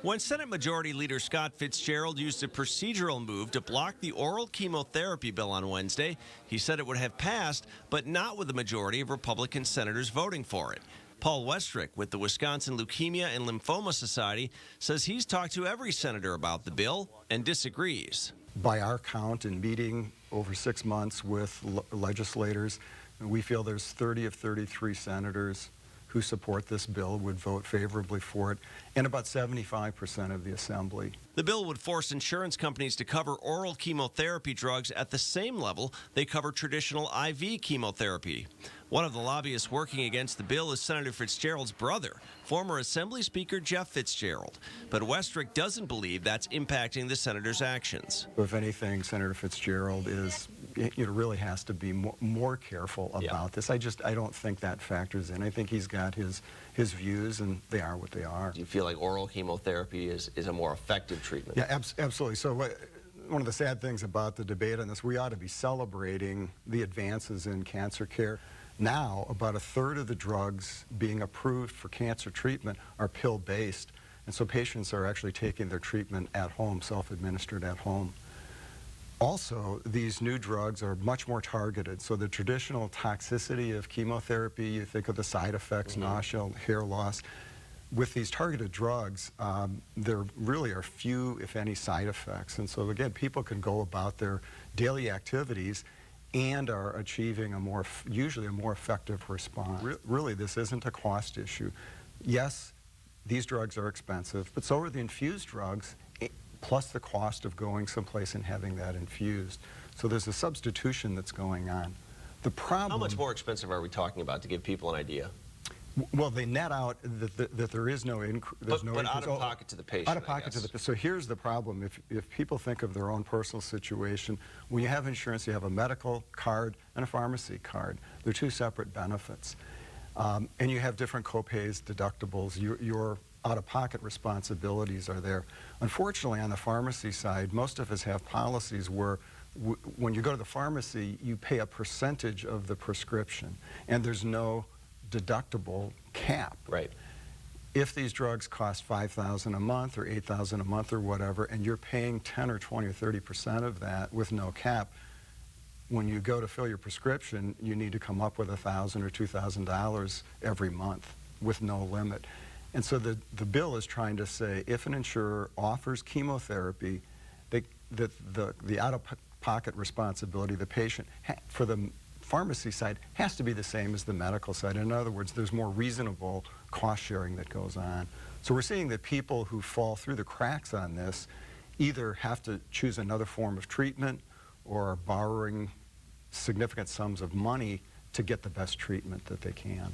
When Senate Majority Leader Scott Fitzgerald used a procedural move to block the oral chemotherapy bill on Wednesday, he said it would have passed, but not with the majority of Republican senators voting for it. Paul Westrick with the Wisconsin Leukemia and Lymphoma Society says he's talked to every senator about the bill and disagrees. By our count and meeting over 6 months with legislators, we feel there's 30 of 33 senators who support this bill, would vote favorably for it, and about 75% of the Assembly. The bill would force insurance companies to cover oral chemotherapy drugs at the same level they cover traditional IV chemotherapy. One of the lobbyists working against the bill is Senator Fitzgerald's brother, former Assembly Speaker Jeff Fitzgerald. But Westrick doesn't believe that's impacting the senator's actions. If anything, Senator Fitzgerald really has to be more careful about this. I don't think that factors in. I think he's got his views, and they are what they are. Do you feel like oral chemotherapy is a more effective treatment? Yeah, absolutely. So one of the sad things about the debate on this, we ought to be celebrating the advances in cancer care. Now, about a third of the drugs being approved for cancer treatment are pill-based, and so patients are actually taking their treatment at home, self-administered at home. Also, these new drugs are much more targeted, so the traditional toxicity of chemotherapy, you think of the side effects, nausea, hair loss. With these targeted drugs, there really are few, if any, side effects, and so again, people can go about their daily activities and are achieving usually a more effective response. Really, this isn't a cost issue. Yes, these drugs are expensive, but so are the infused drugs, plus the cost of going someplace and having that infused. So there's a substitution that's going on. The problem... How much more expensive are we talking about, to give people an idea? Well, they net out that there is no increase. But out of pocket to the patient, out of pocket to the... So here's the problem. If people think of their own personal situation, when you have insurance, you have a medical card and a pharmacy card. They're two separate benefits. And you have different copays, deductibles. Your out-of-pocket responsibilities are there. Unfortunately, on the pharmacy side, most of us have policies where when you go to the pharmacy, you pay a percentage of the prescription, and there's no deductible cap. Right. If these drugs cost $5,000 a month or $8,000 a month or whatever, and you're paying 10 or 20 or 30% of that with no cap, when you go to fill your prescription, you need to come up with $1,000 or $2,000 every month with no limit. And so the bill is trying to say if an insurer offers chemotherapy, the out-of-pocket responsibility of the patient for the pharmacy side has to be the same as the medical side. In other words, there's more reasonable cost sharing that goes on. So we're seeing that people who fall through the cracks on this either have to choose another form of treatment or are borrowing significant sums of money to get the best treatment that they can.